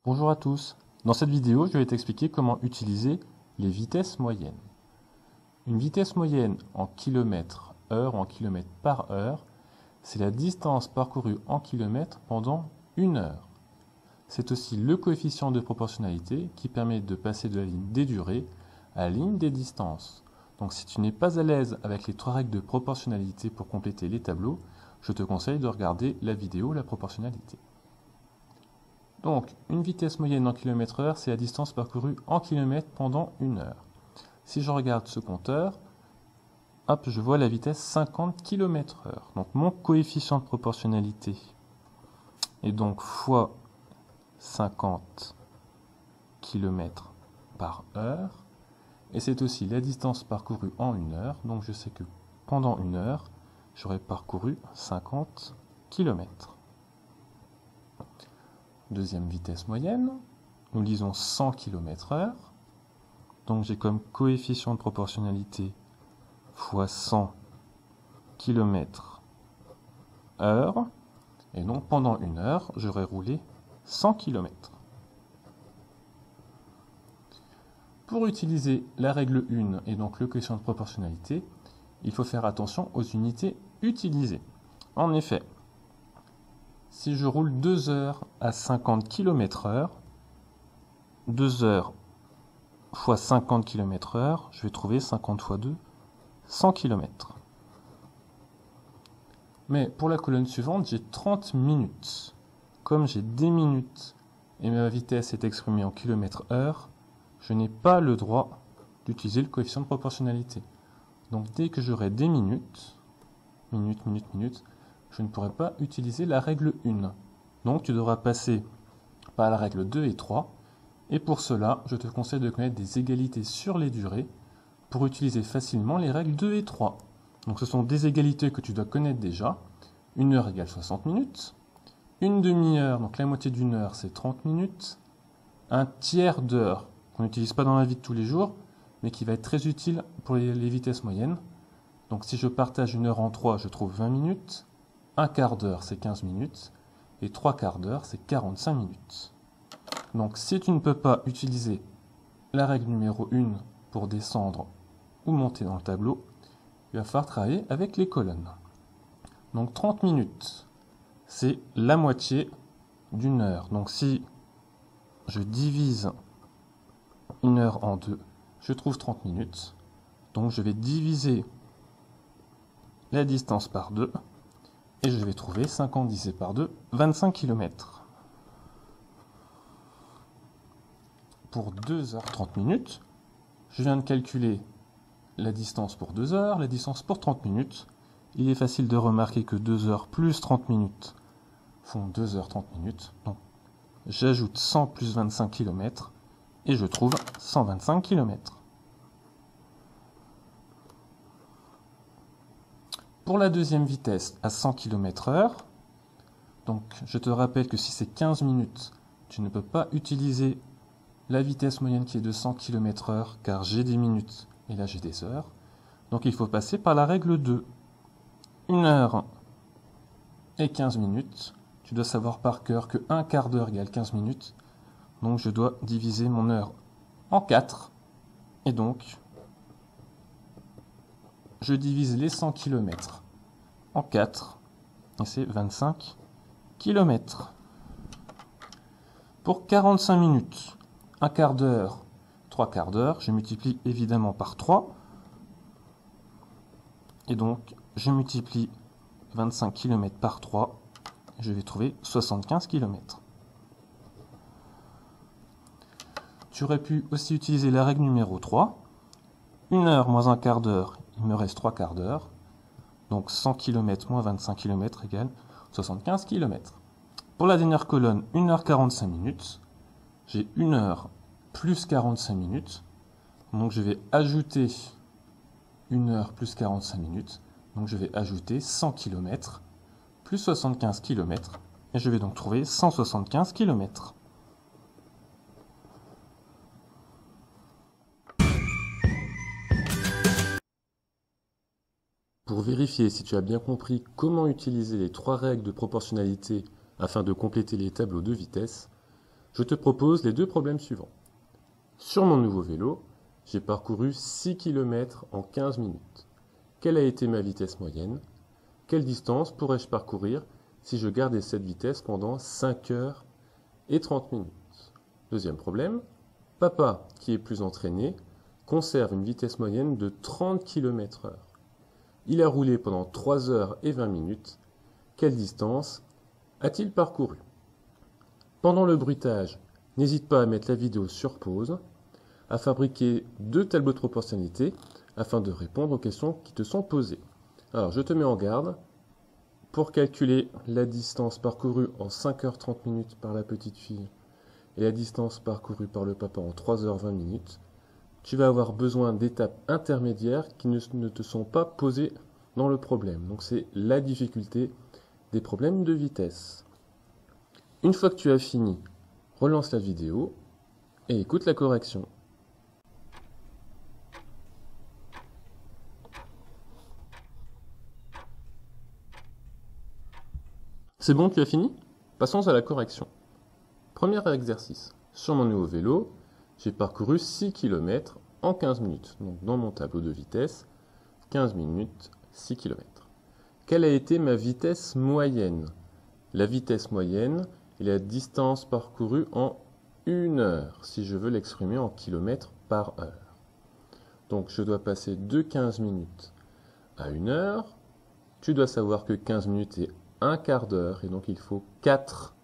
Bonjour à tous. Dans cette vidéo, je vais t'expliquer comment utiliser les vitesses moyennes. Une vitesse moyenne en kilomètres heure ou en kilomètres par heure, c'est la distance parcourue en kilomètres pendant une heure. C'est aussi le coefficient de proportionnalité qui permet de passer de la ligne des durées à la ligne des distances. Donc si tu n'es pas à l'aise avec les trois règles de proportionnalité pour compléter les tableaux, je te conseille de regarder la vidéo La proportionnalité. Donc, une vitesse moyenne en km/h, c'est la distance parcourue en kilomètres pendant une heure. Si je regarde ce compteur, hop, je vois la vitesse 50 km/h. Donc, mon coefficient de proportionnalité est donc fois 50 km par heure. Et c'est aussi la distance parcourue en une heure. Donc, je sais que pendant une heure, j'aurai parcouru 50 km. Deuxième vitesse moyenne, nous lisons 100 km/h. Donc j'ai comme coefficient de proportionnalité fois 100 km/h. Et donc pendant une heure, j'aurai roulé 100 km. Pour utiliser la règle 1 et donc le coefficient de proportionnalité, il faut faire attention aux unités utilisées. En effet, si je roule 2 heures à 50 km/h, 2 heures fois 50 km/h, je vais trouver 50 fois 2, 100 km. Mais pour la colonne suivante, j'ai 30 minutes. Comme j'ai des minutes et ma vitesse est exprimée en km/h, je n'ai pas le droit d'utiliser le coefficient de proportionnalité. Donc dès que j'aurai des minutes, je ne pourrai pas utiliser la règle 1. Donc tu devras passer par la règle 2 et 3. Et pour cela, je te conseille de connaître des égalités sur les durées pour utiliser facilement les règles 2 et 3. Donc ce sont des égalités que tu dois connaître déjà. 1 heure égale 60 minutes. Une demi-heure, donc la moitié d'une heure, c'est 30 minutes. Un tiers d'heure, qu'on n'utilise pas dans la vie de tous les jours, mais qui va être très utile pour les vitesses moyennes. Donc si je partage une heure en 3, je trouve 20 minutes. Un quart d'heure, c'est 15 minutes. Et 3 quarts d'heure, c'est 45 minutes. Donc si tu ne peux pas utiliser la règle numéro 1 pour descendre ou monter dans le tableau, il va falloir travailler avec les colonnes. Donc 30 minutes, c'est la moitié d'une heure. Donc si je divise une heure en deux, je trouve 30 minutes. Donc je vais diviser la distance par 2 et je vais trouver 50 divisé par 2, 25 km. Pour 2 heures 30 minutes, je viens de calculer la distance pour 2 heures, la distance pour 30 minutes. Il est facile de remarquer que 2 heures plus 30 minutes font 2 heures 30 minutes. Donc j'ajoute 100 plus 25 km et je trouve 125 km. Pour la deuxième vitesse à 100 km/h, donc je te rappelle que si c'est 15 minutes, tu ne peux pas utiliser la vitesse moyenne qui est de 100 km/h car j'ai des minutes et là j'ai des heures. Donc il faut passer par la règle 2. 1 heure et 15 minutes. Tu dois savoir par cœur que 1 quart d'heure égale 15 minutes. Donc je dois diviser mon heure en 4. Et donc, je divise les 100 km en 4. Et c'est 25 km. Pour 45 minutes, 1 quart d'heure, 3 quarts d'heure, je multiplie évidemment par 3. Et donc, je multiplie 25 km par 3. Je vais trouver 75 km. Tu aurais pu aussi utiliser la règle numéro 3. 1 heure moins 1 quart d'heure, il me reste 3 quarts d'heure. Donc 100 km moins 25 km égale 75 km. Pour la dernière colonne, 1 heure 45 minutes. J'ai 1 heure plus 45 minutes. Donc je vais ajouter 1 heure plus 45 minutes. Donc je vais ajouter 100 km plus 75 km. Et je vais donc trouver 175 km. Pour vérifier si tu as bien compris comment utiliser les trois règles de proportionnalité afin de compléter les tableaux de vitesse, Je te propose les deux problèmes suivants. Sur mon nouveau vélo, j'ai parcouru 6 km en 15 minutes. Quelle a été ma vitesse moyenne? Quelle distance pourrais-je parcourir si je gardais cette vitesse pendant 5 heures et 30 minutes? Deuxième problème, papa, qui est plus entraîné, conserve une vitesse moyenne de 30 km/h. Il a roulé pendant 3 heures et 20 minutes. Quelle distance a-t-il parcouru? Pendant le bruitage, n'hésite pas à mettre la vidéo sur pause, à fabriquer deux tableaux de proportionnalité afin de répondre aux questions qui te sont posées. Alors, je te mets en garde. Pour calculer la distance parcourue en 5h30 minutes par la petite fille et la distance parcourue par le papa en 3h20 minutes, tu vas avoir besoin d'étapes intermédiaires qui ne te sont pas posées dans le problème. Donc c'est la difficulté des problèmes de vitesse. Une fois que tu as fini, relance la vidéo et écoute la correction. C'est bon, tu as fini? Passons à la correction. Premier exercice. Sur mon nouveau vélo, j'ai parcouru 6 km en 15 minutes. Donc dans mon tableau de vitesse, 15 minutes, 6 km. Quelle a été ma vitesse moyenne? La vitesse moyenne est la distance parcourue en 1 heure, si je veux l'exprimer en kilomètres par heure. Donc je dois passer de 15 minutes à 1 heure. Tu dois savoir que 15 minutes est un quart d'heure, et donc il faut 4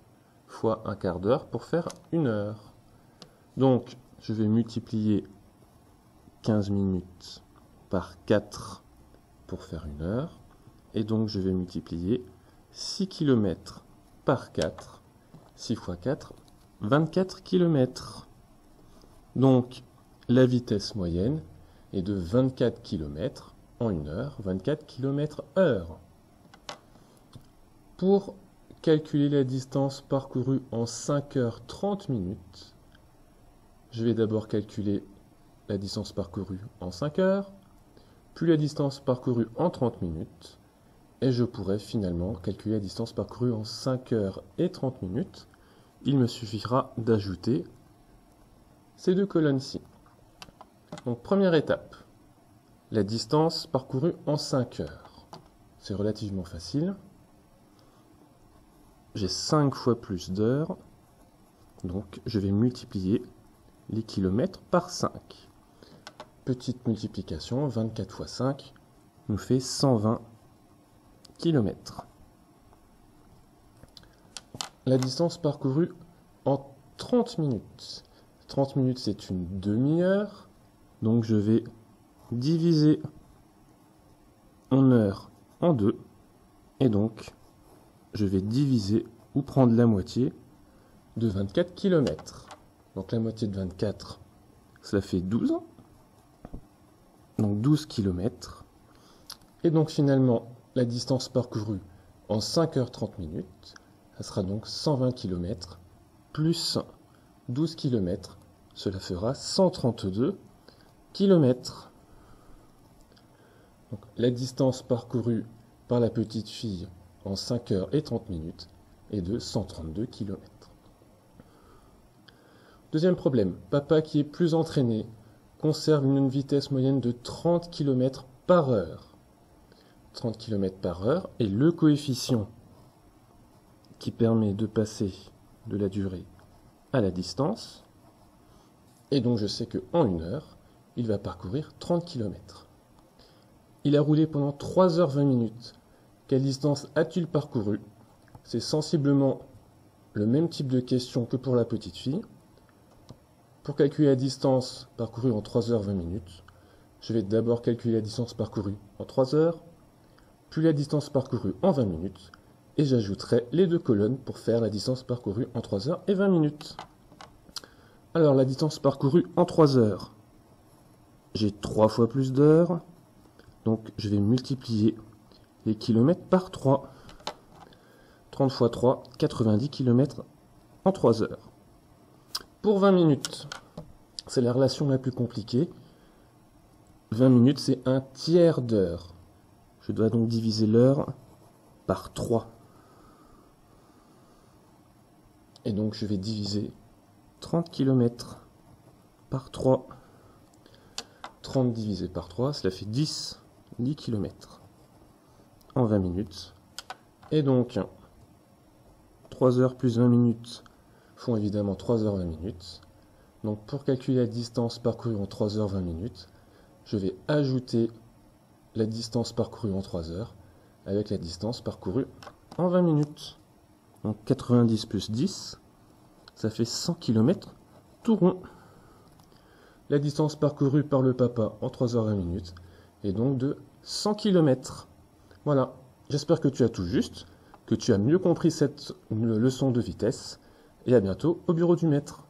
fois un quart d'heure pour faire 1 heure. Donc je vais multiplier 15 minutes par 4 pour faire 1 heure, et donc je vais multiplier 6 km par 4, 6 fois 4, 24 km. Donc la vitesse moyenne est de 24 km en 1 heure, 24 km/h. Pour calculer la distance parcourue en 5h30 minutes, je vais d'abord calculer la distance parcourue en 5 heures, puis la distance parcourue en 30 minutes, et je pourrais finalement calculer la distance parcourue en 5 heures et 30 minutes. Il me suffira d'ajouter ces deux colonnes-ci. Donc première étape, la distance parcourue en 5 heures. C'est relativement facile. J'ai 5 fois plus d'heures, donc je vais multiplier les kilomètres par 5. Petite multiplication, 24 fois 5 nous fait 120 km. La distance parcourue en 30 minutes. 30 minutes, c'est une demi-heure, donc je vais diviser mon heure en deux, et donc je vais diviser ou prendre la moitié de 24 km. Donc la moitié de 24, ça fait 12. Donc 12 km. Et donc finalement, la distance parcourue en 5h30 minutes, ça sera donc 120 km plus 12 km. Cela fera 132 km. Donc la distance parcourue par la petite fille en 5h30 minutes est de 132 km. Deuxième problème, papa qui est plus entraîné conserve une vitesse moyenne de 30 km par heure. 30 km par heure est le coefficient qui permet de passer de la durée à la distance. Et donc je sais qu'en 1 heure, il va parcourir 30 km. Il a roulé pendant 3h20 minutes. Quelle distance a-t-il parcouru? C'est sensiblement le même type de question que pour la petite fille. Pour calculer la distance parcourue en 3h20 minutes, je vais d'abord calculer la distance parcourue en 3 heures, puis la distance parcourue en 20 minutes, et j'ajouterai les deux colonnes pour faire la distance parcourue en 3 heures et 20 minutes. Alors la distance parcourue en 3 heures, j'ai 3 fois plus d'heures, donc je vais multiplier les kilomètres par 3. 30 fois 3, 90 km en 3 heures. Pour 20 minutes, c'est la relation la plus compliquée. 20 minutes, c'est un tiers d'heure. Je dois donc diviser l'heure par 3. Et donc je vais diviser 30 km par 3. 30 divisé par 3, cela fait 10 km en 20 minutes. Et donc, 3 heures plus 20 minutes font évidemment 3 heures 20 minutes. Donc pour calculer la distance parcourue en 3 heures 20 minutes, je vais ajouter la distance parcourue en 3 heures avec la distance parcourue en 20 minutes. Donc 90 plus 10, ça fait 100 km tout rond. La distance parcourue par le papa en 3 heures 20 minutes est donc de 100 km. Voilà, j'espère que tu as tout juste, que tu as mieux compris cette leçon de vitesse, et à bientôt au bureau du maître.